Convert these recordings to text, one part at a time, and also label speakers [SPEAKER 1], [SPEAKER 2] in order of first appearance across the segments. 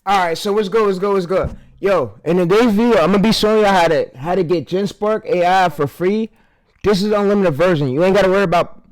[SPEAKER 1] Alright, so what's good? Yo, in today's video, I'm gonna be showing you how to get Genspark AI for free. This is unlimited version. You ain't gotta worry about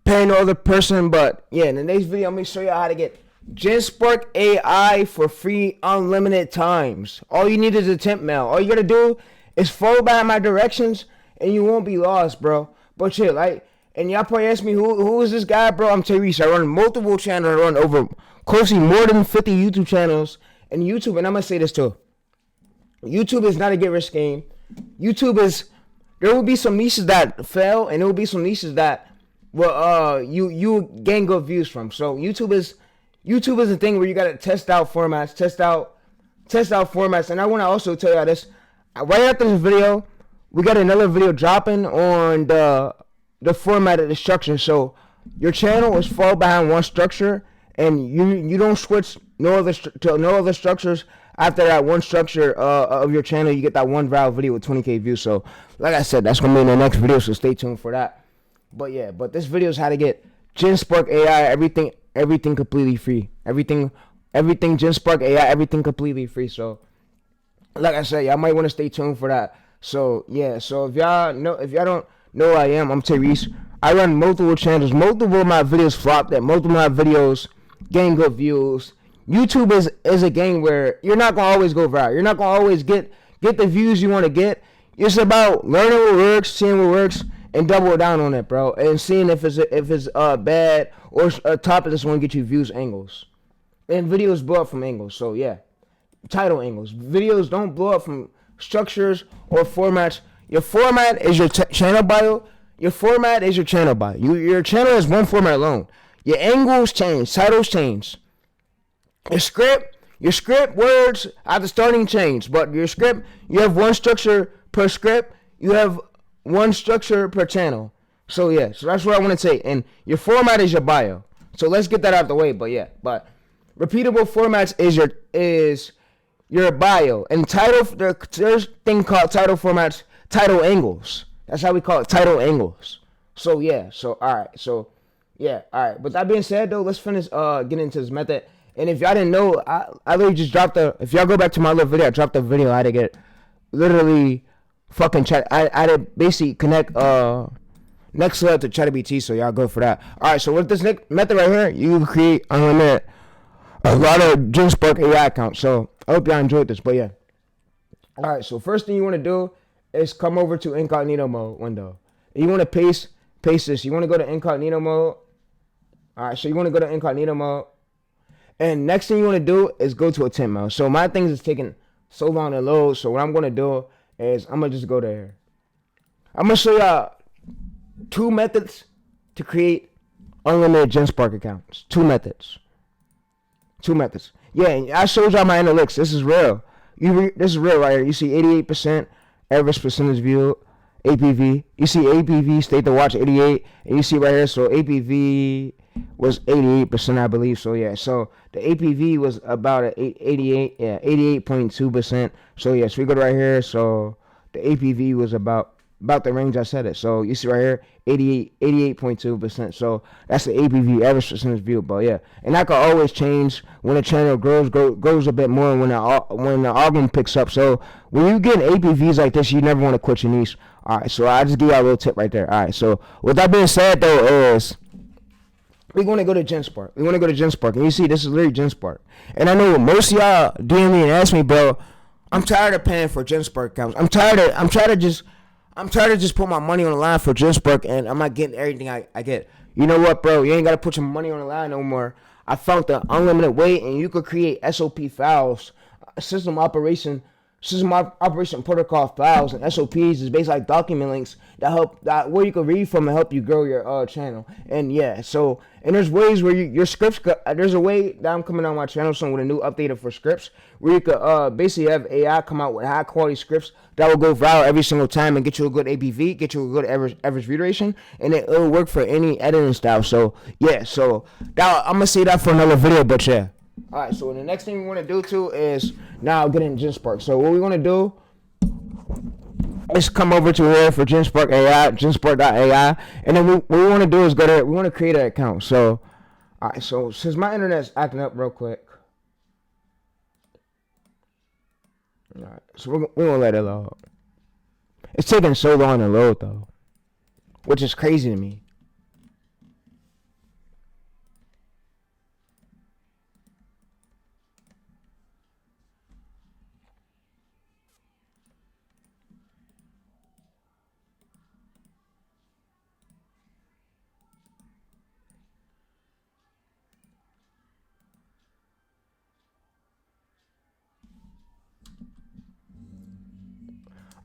[SPEAKER 1] paying no other person, but yeah, in today's video, I'm gonna show you how to get Genspark AI for free unlimited times. All you need is a temp mail. All you gotta do is follow behind my directions and you won't be lost, bro. But chill, and y'all probably ask me who is this guy, bro? I'm Tyrese. I run multiple channels. I run over closely more than 50 YouTube channels. And YouTube, and I'm gonna say this too, YouTube is not a get rich scheme. There will be some niches that fail, and there will be some niches that will you gain good views from. So YouTube is a thing where you gotta test out formats, and I wanna also tell y'all this. Right after this video, we got another video dropping on the format of the structure. So your channel is fall behind one structure, and you don't switch no other structures after that one structure of your channel. You get that one viral video with 20K views. So like I said, that's gonna be in the next video, so stay tuned for that. But yeah, this video is how to get Genspark AI, everything completely free. Everything Genspark AI, everything completely free. So like I said, y'all might want to stay tuned for that. So yeah, so if y'all don't know who I am, I'm Tyrese. I run multiple channels. Multiple of my videos flopped. That multiple of my videos gain good views. YouTube is a game where you're not gonna always go viral. You're not gonna always get the views you want to get. It's about learning what works, seeing what works, and double down on it, bro. And seeing if it's bad or a topic that's gonna get you views, angles, and videos blow up from angles. So yeah, title angles. Videos don't blow up from structures or formats. Your format is your channel bio. Your format is your channel bio. Your channel is one format alone. Your angles change, titles change. Your script words at the starting change, but your script, you have one structure per script, you have one structure per channel. So yeah, so that's what I want to say. And your format is your bio. So let's get that out of the way. But repeatable formats is your bio. And title, there's a thing called title formats, title angles. That's how we call it, title angles. So yeah, alright. With that being said though, let's finish getting into this method. And if y'all didn't know, I literally just dropped if y'all go back to my little video, I dropped a video how to get literally fucking chat. I had to basically connect next level to ChatGPT, so y'all go for that. Alright, so with this method right here, you can create unlimited a lot of Genspark AI accounts. So I hope y'all enjoyed this, but yeah. Alright, so first thing you want to do is come over to incognito mode window. You want to paste this. You want to go to incognito mode. Alright, so you want to go to incognito mode. And next thing you want to do is go to a temp mode. So my things is taking so long to load. So what I'm going to do is I'm going to just go there. I'm going to show y'all two methods to create unlimited Genspark accounts. Two methods. Yeah, I showed y'all my analytics. This is real. This is real right here. You see 88% average percentage view, APV. You see APV state to watch 88. And you see right here, so APV was 88%, I believe. So yeah, so the APV was about 88.2%. So yes, we go right here. So the APV was about the range I said it. So you see right here, 88.2%. So that's the APV, average percentage view. But yeah, and that can always change when the channel grows a bit more, when the algorithm picks up. So when you get APVs like this, you never want to quit your niche. All right, so I just give you a little tip right there. All right, so with that being said though, is we're going to go to Genspark. And you see, this is literally Genspark. And I know most of y'all DM me and ask me, bro, I'm tired of paying for Genspark accounts. I'm tired of just put my money on the line for Genspark, and I'm not getting everything I get. You know what, bro? You ain't got to put your money on the line no more. I found the unlimited way, and you could create SOP files, system operation protocol files, and SOPs is basically like document links that where you can read from and help you grow your channel. And yeah, so and there's ways where your scripts there's a way that I'm coming on my channel soon with a new updated for scripts where you could basically have AI come out with high quality scripts that will go viral every single time and get you a good APV, get you a good average view duration, and it'll work for any editing style. So yeah, so that I'm gonna say that for another video, but yeah. Alright, so the next thing we want to do too is now get in Genspark. So what we want to do is come over to here for Genspark AI, Genspark.ai, and then what we want to do is go there. We want to create an account. So, alright, so since my internet's acting up real quick, Alright, so we're gonna let it load. It's taking so long to load though, which is crazy to me.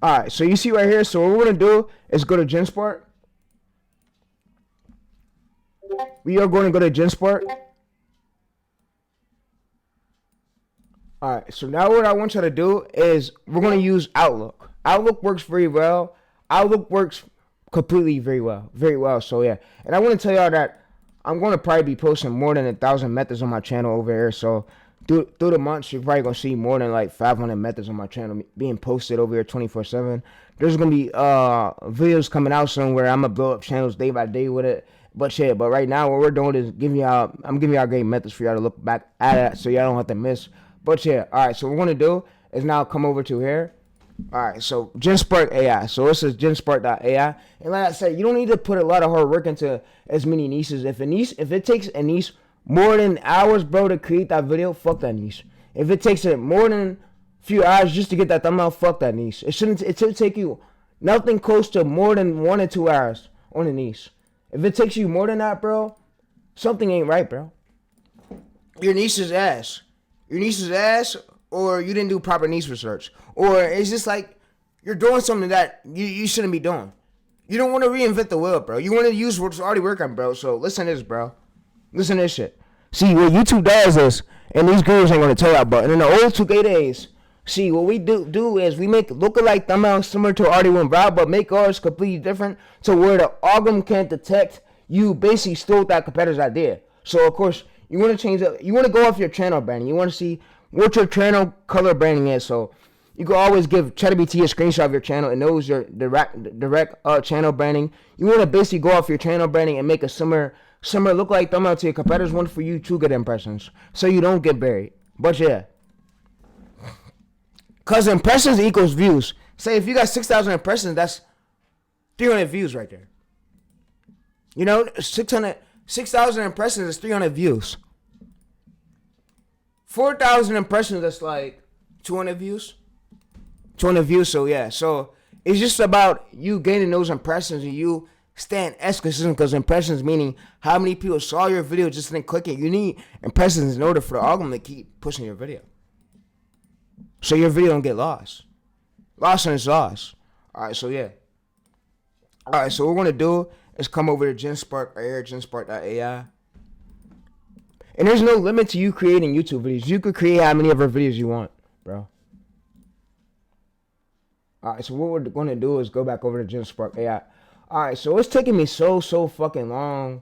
[SPEAKER 1] Alright, so you see right here, so what we're gonna do is go to Genspark. We are going to go to Genspark. Alright, so now what I want you to do is we're going to use Outlook. Outlook works very well. Outlook works completely very well. So yeah, and I want to tell y'all that I'm going to probably be posting more than 1,000 methods on my channel over here. So through the months, you're probably going to see more than like 500 methods on my channel being posted over here 24/7. There's going to be videos coming out soon where I'm going to build up channels day by day with it. But yeah, but right now what we're doing is I'm giving y'all great methods for y'all to look back at it so y'all don't have to miss. But yeah, alright, so what we're going to do is now come over to here. Alright, so Genspark AI. So this is Genspark.ai. And like I said, you don't need to put a lot of hard work into as many niches. If it takes a niche more than hours, bro, to create that video, fuck that niche. If it takes it more than a few hours just to get that thumbnail, fuck that niche. It should take you nothing close to more than 1 or 2 hours on a niche. If it takes you more than that, bro, something ain't right, bro. Your niche is ass. Your niche is ass, or you didn't do proper niche research. Or it's just like you're doing something that you shouldn't be doing. You don't want to reinvent the wheel, bro. You want to use what's already working, bro. So listen to this, bro. Listen to this shit. See, what YouTube does is, and these gurus ain't going to tell y'all, but in the old 2K days, see, what we do is we make lookalike thumbnails similar to already went viral, but make ours completely different to where the algorithm can't detect you basically stole that competitor's idea. So, of course, you want to change it. You want to go off your channel branding. You want to see what your channel color branding is. So, you can always give ChatGPT a screenshot of your channel. It knows your direct channel branding. You want to basically go off your channel branding and make a similar lookalike thumbnail to your competitor's one for you to get impressions. So you don't get buried. But yeah. Because impressions equals views. Say if you got 6,000 impressions, that's 300 views right there. You know, 6,000 impressions is 300 views. 4,000 impressions, that's like 200 views. 200 views, so yeah. So it's just about you gaining those impressions and you staying consistent, because impressions meaning how many people saw your video just didn't click it. You need impressions in order for the algorithm to keep pushing your video. So your video don't get lost. Lost and it's lost. Alright, so yeah. Alright, so what we're going to do is come over to Genspark right here, Genspark.ai. And there's no limit to you creating YouTube videos. You could create how many of our videos you want, bro. Alright, so what we're going to do is go back over to Genspark AI. Alright, so it's taking me so fucking long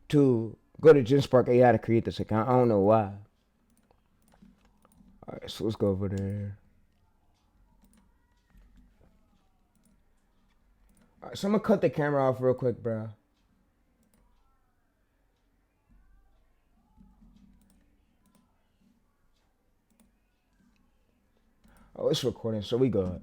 [SPEAKER 1] to go to Genspark AI to create this account. I don't know why. Alright, so let's go over there. Alright, so I'm going to cut the camera off real quick, bro. Oh, it's recording, so we good.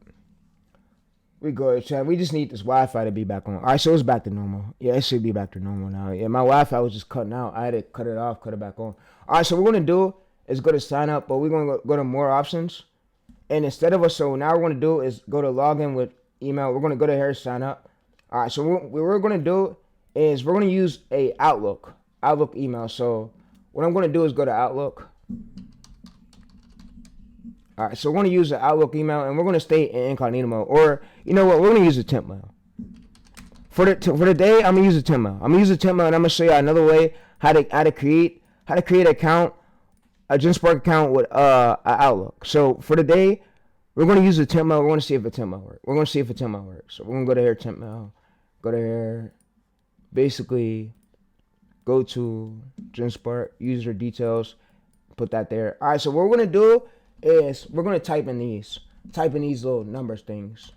[SPEAKER 1] We good, chat. We just need this Wi-Fi to be back on. Alright, so it's back to normal. Yeah, it should be back to normal now. Yeah, my Wi-Fi was just cutting out. I had to cut it off, cut it back on. Alright, so what we're going to do is go to sign up, but we're going to go to more options. And instead of us, so now what we're going to do is go to login with email. We're going to go to here, sign up. Alright, so what we're going to do is we're going to use a Outlook email. So what I'm going to do is go to Outlook. Alright, so we're going to use the Outlook email, and we're going to stay in incognito mode. Or, you know what, we're going to use the temp mail. For the day, I'm going to use the temp mail. I'm going to use the temp mail, and I'm going to show you another way how to create an account, a Genspark account with Outlook. So for the day, we're going to use the temp mail. We're going to see if the temp mail works. We're going to see if the temp mail works. So we're going to go to here, temp mail. Go to here. Basically, go to Genspark, user details, put that there. Alright, so what we're going to do is we're going to type in these little numbers things.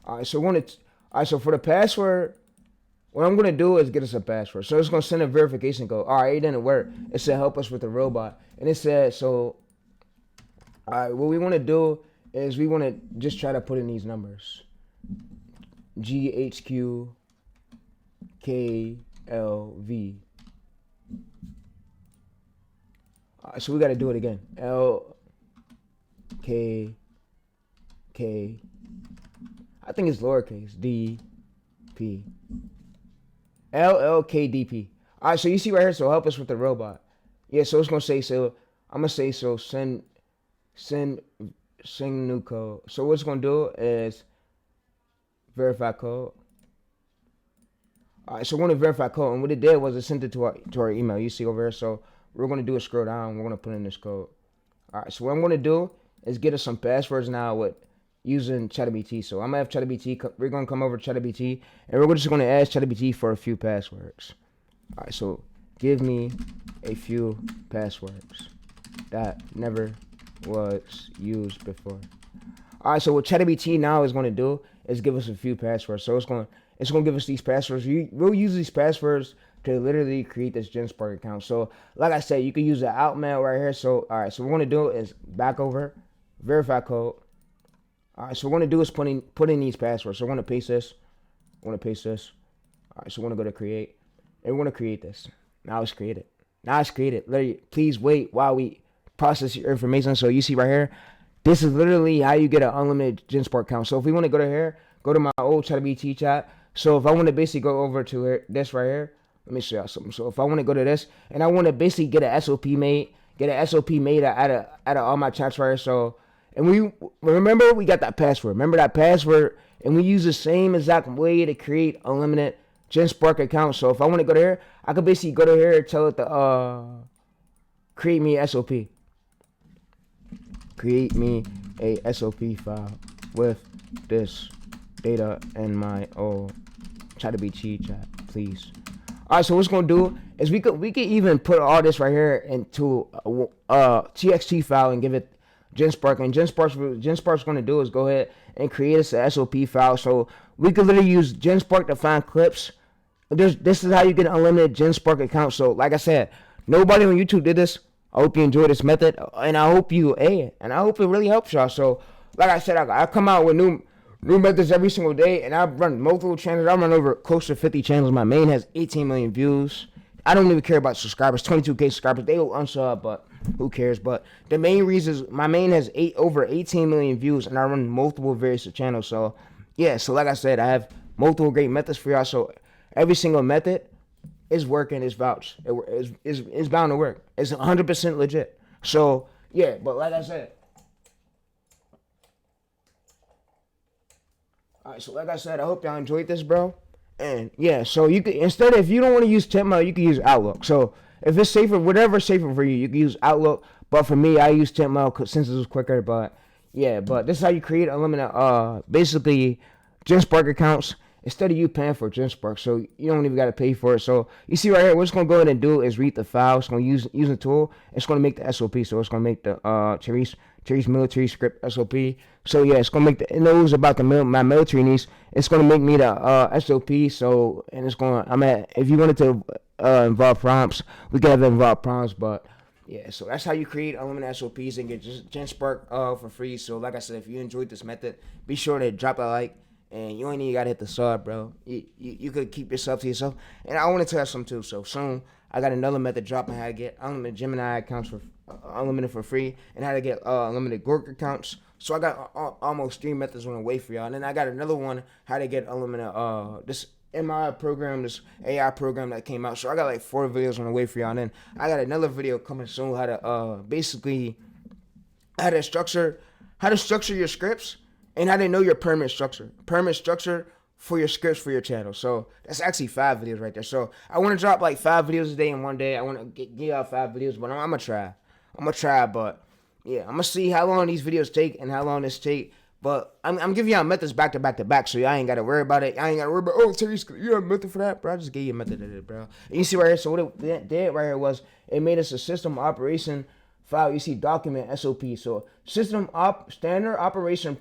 [SPEAKER 1] Alright, so so for the password, what I'm gonna do is get us a password. So it's gonna send a verification code. All right, it didn't work. It said help us with the robot, and it said so. All right, what we want to do is we want to just try to put in these numbers: GHQ KLV. So we got to do it again. L K K. I think it's lowercase d p. LLKDP. All right, so you see right here. So help us with the robot. Yeah, so it's gonna say so. I'm gonna say so. Send new code. So what it's gonna do is verify code. All right, so we're gonna verify code, and what it did was it sent it to our email. You see over here. So we're gonna do is scroll down. We're gonna put in this code. All right, so what I'm gonna do is get us some passwords now with using ChatGPT. So I'm gonna have ChatGPT. We're gonna come over to ChatGPT, and we're just gonna ask ChatGPT for a few passwords. All right, so give me a few passwords that never was used before. All right, so what ChatGPT now is going to do is give us a few passwords. So it's going to give us these passwords. We'll use these passwords to literally create this Genspark account. So like I said, you can use the Outmail right here. So all right, so what we're going to do is back over, verify code. All right, so what we're going to do is put in these passwords. So we're going to paste this. We're going to paste this. All right, so we're going to go to create, and we're going to create this. Now it's created. Literally, please wait while we process your information. So you see right here, this is literally how you get an unlimited Genspark account. So if we want to go to here, go to my old ChatGPT chat. So if I want to basically go over to here, this right here, let me show y'all something. So if I want to go to this, and I want to basically get an SOP made, out of all my chats right here. So, and we remember we got that password. Remember that password, and we use the same exact way to create unlimited Genspark account. So if I want to go to here, I could basically go to here and tell it to create me a SOP. Create me a SOP file with this data in my old ChatGPT chat, please. All right, so what's gonna do is we could even put all this right here into a TXT file and give it Genspark. And Genspark's gonna do is go ahead and create us a SOP file. So we could literally use Genspark to find clips. This is how you get an unlimited Genspark account. So like I said, nobody on YouTube did this. I hope you enjoy this method, and I hope it really helps y'all. So, like I said, I come out with new methods every single day, and I run multiple channels. I run over close to 50 channels. My main has 18 million views. I don't even care about subscribers, 22K subscribers. They will unsub, but who cares? But the main reason is my main has over 18 million views, and I run multiple various channels. So, yeah. So, like I said, I have multiple great methods for y'all. So, every single method is working, is vouched. It's bound to work. It's 100% legit. So, yeah, but like I said. All right, so like I said, I hope y'all enjoyed this, bro. And, yeah, so you could, instead, if you don't want to use Temp, you can use Outlook. So, if it's safer, whatever's safer for you, you can use Outlook. But for me, I use Temp since it was quicker. But, yeah, but this is how you create unlimited, basically, Genspark accounts. Instead of you paying for Genspark, so you don't even got to pay for it. So you see right here, what it's going to go ahead and do is read the file. It's going to use the tool. It's going to make the SOP. So it's going to make the Therese military script SOP. So yeah, it's going to make it knows about my military needs. It's going to make me the SOP. So, and it's going to, if you wanted to involve prompts, we can have involved prompts. But yeah, so that's how you create unlimited SOPs and get Genspark for free. So like I said, if you enjoyed this method, be sure to drop a like. And you ain't even gotta hit the sub, bro. You could keep your sub to yourself. And I want to tell you something too. So soon, I got another method dropping how to get unlimited Gemini accounts for unlimited for free, and how to get unlimited Gork accounts. So I got almost 3 methods on the way for y'all. And then I got another one how to get unlimited this MI program, this AI program that came out. So I got like 4 videos on the way for y'all. And then I got another video coming soon how to basically how to structure your scripts. And how to know your permit structure for your scripts for your channel. So that's actually 5 videos right there. So I want to drop like 5 videos a day in one day. I want to get y'all 5 videos, but I'm gonna try. But yeah, I'm gonna see how long these videos take and how long this take. But I'm giving y'all methods back to back, so y'all ain't gotta worry about it. I ain't gotta worry about Terry, you have a method for that, bro. I just gave you a method of it, bro. And you see right here. So what it did right here was it made us a system operation file. You see document SOP. So standard operation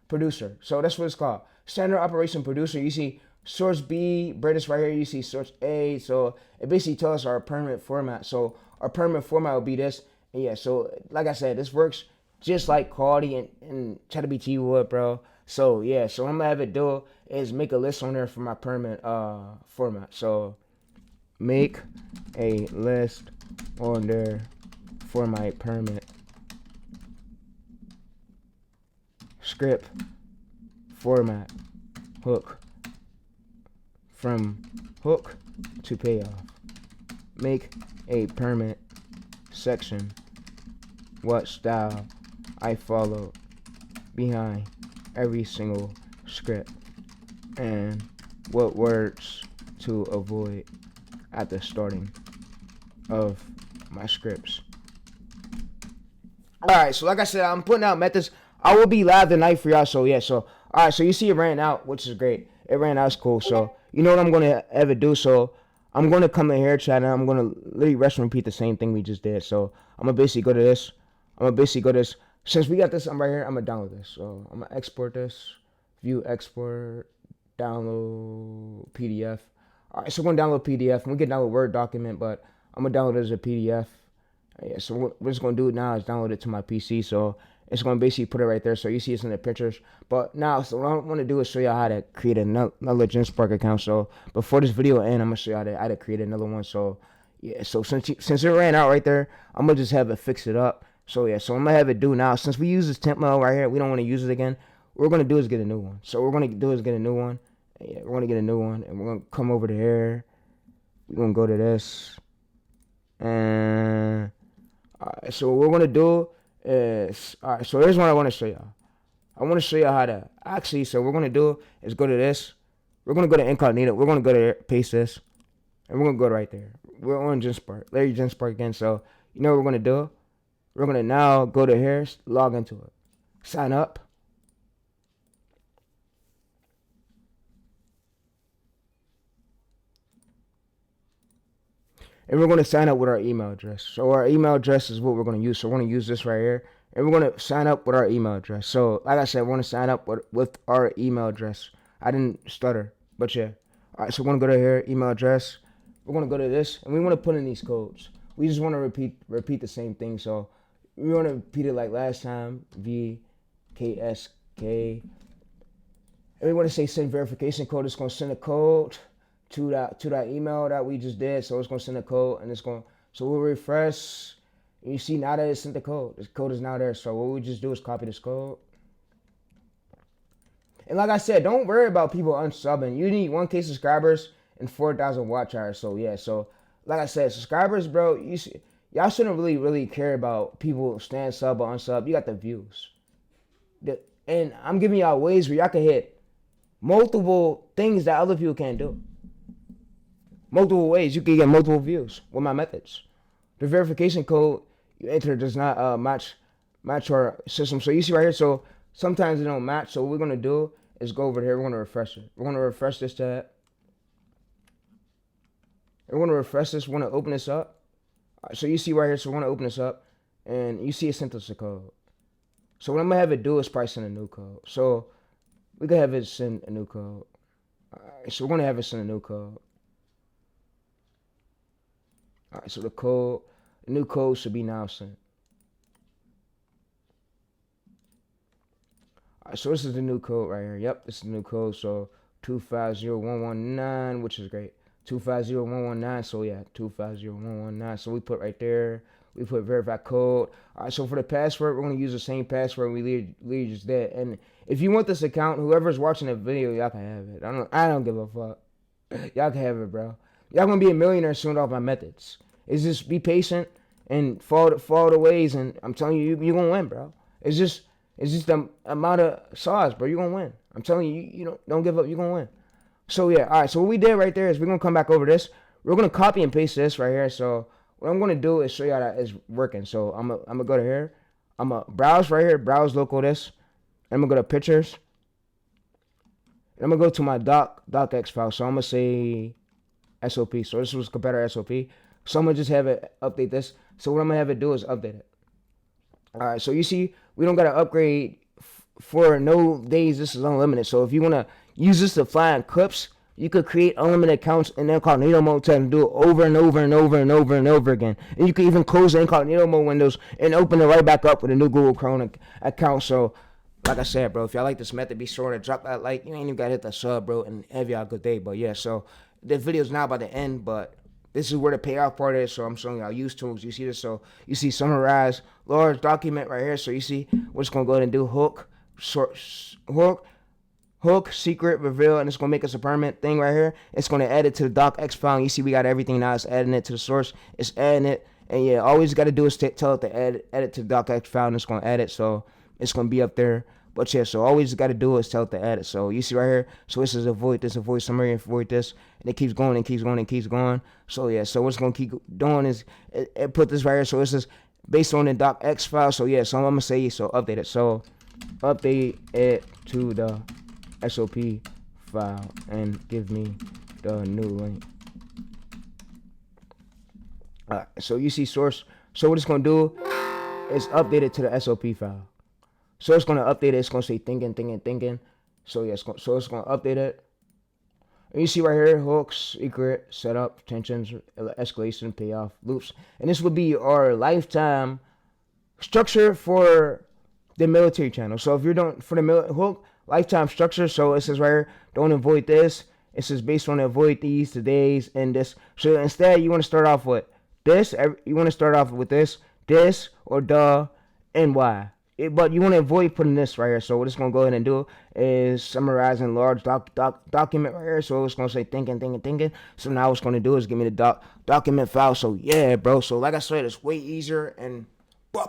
[SPEAKER 1] producer. So that's what it's called. Standard operation producer. You see source B, British right here, you see source A. So it basically tells us our permanent format. So our permanent format will be this. And yeah, so like I said, this works just like quality and ChatGPT would, bro. So yeah, so what I'm gonna have it do is make a list on there for my permanent format. So make a list on there for my permanent script format hook from hook to payoff. Make a permanent section what style I follow behind every single script and what words to avoid at the starting of my scripts. Alright, so like I said, I'm putting out methods. I will be live tonight for y'all, so yeah, so alright, so you see it ran out, which is great. It ran out, it's cool. So you know what I'm gonna ever do, so I'm gonna come in here, chat, and I'm gonna literally rest and repeat the same thing we just did. So I'm gonna basically go to this. Since we got this, I'm right here, I'm gonna download this. So I'm gonna export this, view export, download PDF. Alright, so we're gonna download PDF, and we can download Word document, but I'm gonna download it as a PDF. Yeah, so what we're just gonna do now is download it to my PC. So it's gonna basically put it right there. So you see it's in the pictures. But now, so what I want to do is show you how to create another Genspark account. So before this video ends, I'm gonna show you how to create another one. So yeah, so since it ran out right there, I'm gonna just have it fix it up. So yeah, so I'm gonna have it do now. Since we use this temp mode right here, we don't want to use it again. What we're gonna do is get a new one. So what we're gonna do is get a new one. Yeah, we're gonna get a new one, and we're gonna come over to here. We're gonna go to this, and alright, so what we're gonna do is, alright, so here's what I want to show y'all. I want to show y'all how to actually, so what we're gonna do is go to this. We're gonna go to incognito. We're gonna go to there, paste this, and we're gonna go right there. We're on Genspark, Larry Genspark again. So you know what we're gonna do? We're gonna now go to here, log into it, sign up. And we're going to sign up with our email address. So our email address is what we're going to use. So we're going to use this right here. And we're going to sign up with our email address. So like I said, we're going to sign up with our email address. I didn't stutter, but yeah. All right, so we're going to go to here, email address. We're going to go to this, and we want to put in these codes. We just want to repeat the same thing. So we want to repeat it like last time, VKSK. And we want to say send verification code. It's going to send a code to that email that we just did. So it's gonna send a code, and it's gonna, so we'll refresh, and you see now that it sent the code. This code is now there. So what we just do is copy this code. And like I said, don't worry about people unsubbing. You need 1K subscribers and 4,000 watch hours. So yeah, so like I said, subscribers, bro, y'all shouldn't really care about people staying sub or unsub. You got the views. And I'm giving y'all ways where y'all can hit multiple things that other people can't do. Multiple ways you can get multiple views with my methods. The verification code you enter does not match our system. So you see right here, so sometimes it don't match. So what we're gonna do is go over here. We're gonna refresh it. We're gonna refresh this tab. We're gonna refresh this. We're gonna open this up. Right, so you see right here. So we're gonna open this up, and you see it sent us a code. So what I'm gonna have it do is probably send a new code. So we can have it send a new code. Alright, so we're gonna have it send a new code. Alright, so the new code should be now sent. Alright, so this is the new code right here. Yep, this is the new code. So 250119, which is great. 250119. So yeah, 250119. So we put right there. We put verify code. Alright, so for the password, we're gonna use the same password we literally just did. And if you want this account, whoever's watching the video, y'all can have it. I don't give a fuck. Y'all can have it, bro. Y'all gonna be a millionaire soon off my methods. It's just be patient and follow the ways, and I'm telling you, you gonna win, bro. It's just the amount of sauce, bro. You gonna win. I'm telling you, you don't give up. You gonna win. So yeah, all right. So what we did right there is we're gonna come back over this. We're gonna copy and paste this right here. So what I'm gonna do is show y'all that it's working. So I'm gonna go to here. I'm gonna browse right here. Browse local this. I'm gonna go to pictures. And I'm gonna go to my docx file. So I'm gonna say SOP. So this was competitor SOP. So I'm gonna just have it update this. So what I'm gonna have it do is update it. All right. So you see, we don't gotta upgrade for no days. This is unlimited. So if you wanna use this to fly in clips, you could create unlimited accounts in incognito mode to do it over and over and over and over and over again. And you can even close the incognito mode windows and open it right back up with a new Google Chrome account. So, like I said, bro, if y'all like this method, be sure to drop that like. You ain't even got to hit that sub, bro, and have y'all a good day. But, yeah, so the video's now about to end, but this is where the payoff part is. So I'm showing y'all use tools. You see this? So you see summarize, large document right here. So you see we're just going to go ahead and do hook, hook, secret, reveal, and it's going to make us a permanent thing right here. It's going to add it to the docx file. And you see we got everything now. It's adding it to the source. It's adding it. And, yeah, all we got to do is tell it to add it to the docx file, and it's going to add it. So it's going to be up there. But, yeah, so all we got to do is tell it to add it. So you see right here, so this is avoid this, avoid summary, avoid this. And it keeps going and keeps going and keeps going. So, yeah, so what's going to keep doing is it put this right here. So this is based on the docx file. So, yeah, so I'm going to say, so update it. So update it to the SOP file and give me the new link. So you see source. So what it's going to do is update it to the SOP file. So it's going to update it. It's going to say thinking. So yeah, it's going to update it. And you see right here, hooks, secret, setup, tensions, escalation, payoff, loops. And this would be our lifetime structure for the military channel. So if you're doing for the hook, lifetime structure. So it says right here, don't avoid this. It says based on avoid these, today's, and this. So instead, you want to start off with this. You want to start off with this, or the, and why. But you want to avoid putting this right here. So what it's going to go ahead and do is summarizing large document right here. So it's going to say thinking. So now what's going to do is give me the document file. So yeah, bro. So like I said, it's way easier and this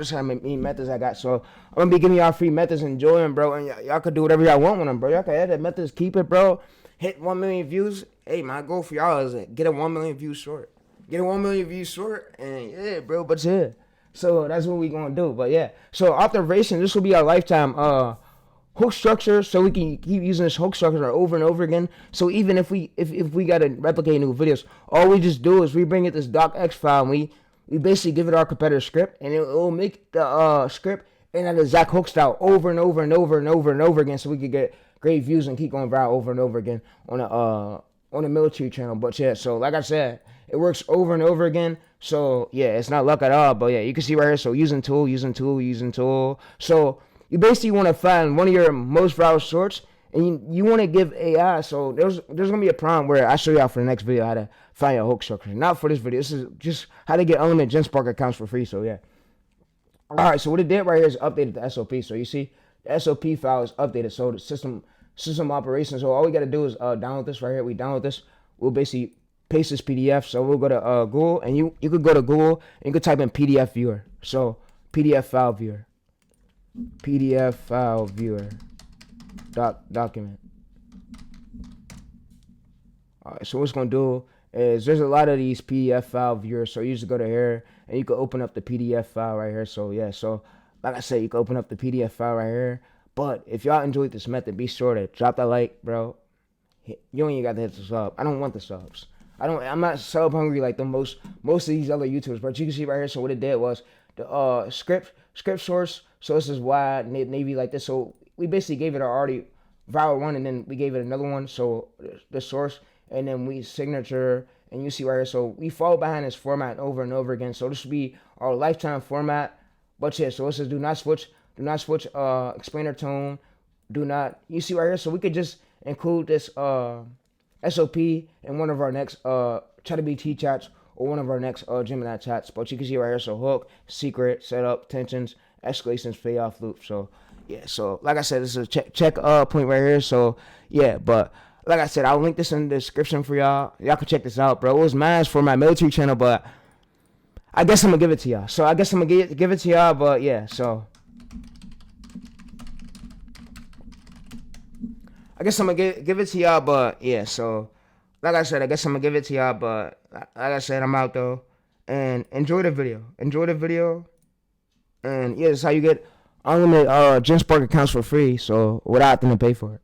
[SPEAKER 1] is how many methods I got. So I'm going to be giving y'all free methods, enjoy them, bro. And y'all could do whatever y'all want with them, bro. Y'all can edit methods, keep it, bro. Hit 1 million views. Hey, my goal for y'all is get a 1 million views short. Get a 1 million views short. And yeah, bro, but yeah. So that's what we gonna do. But yeah, so observation, this will be our lifetime hook structure, so we can keep using this hook structure over and over again. So even if we gotta replicate new videos, all we just do is we bring it this docx file, and we basically give it our competitor script, and it will make the script in that exact hook style over and over and over and over and over again, so we could get great views and keep going viral over and over again on the military channel. But yeah, so like I said, it works over and over again. So yeah, it's not luck at all. But yeah, you can see right here. So using tool. So you basically want to find one of your most viral shorts, and you want to give AI. So there's gonna be a prompt where I show y'all for the next video how to find your hook structure. Not for this video. This is just how to get unlimited Genspark accounts for free. So yeah. All right. So what it did right here is updated the SOP. So you see the SOP file is updated. So the system operations. So all we got to do is download this right here. We download this. We'll basically paste this PDF. So we'll go to Google, and you could go to Google and you could type in PDF viewer. So PDF file viewer, document. All right, so what it's gonna do is there's a lot of these PDF file viewers. So you just go to here and you can open up the PDF file right here. So yeah, so like I said, you can open up the PDF file right here. But if y'all enjoyed this method, be sure to drop that like, bro. You ain't got to hit the sub. I don't want the subs. I'm not sub hungry like most of these other YouTubers. But you can see right here. So what it did was the script source. So this is why Navy like this. So we basically gave it our already viral one, and then we gave it another one. So the source, and then we signature, and you see right here. So we fall behind this format over and over again. So this will be our lifetime format. But yeah, so it says do not switch explainer tone. You see right here. So we could just include this SOP in one of our next ChatGPT chats or one of our next Gemini chats. But you can see right here, so hook, secret, setup, tensions, escalations, payoff, loop. So yeah, so like I said, this is a check point right here. So yeah, but like I said, I'll link this in the description for y'all. Y'all can check this out, bro. It was mine for my military channel, but I guess I'm gonna give it to y'all. So I guess I'm gonna give it to y'all, but yeah, so I guess I'm gonna give it to y'all, but yeah, so like I said, I guess I'm gonna give it to y'all, but like I said, I'm out though. And enjoy the video. And yeah, that's how you get unlimited Genspark accounts for free, so without having to pay for it.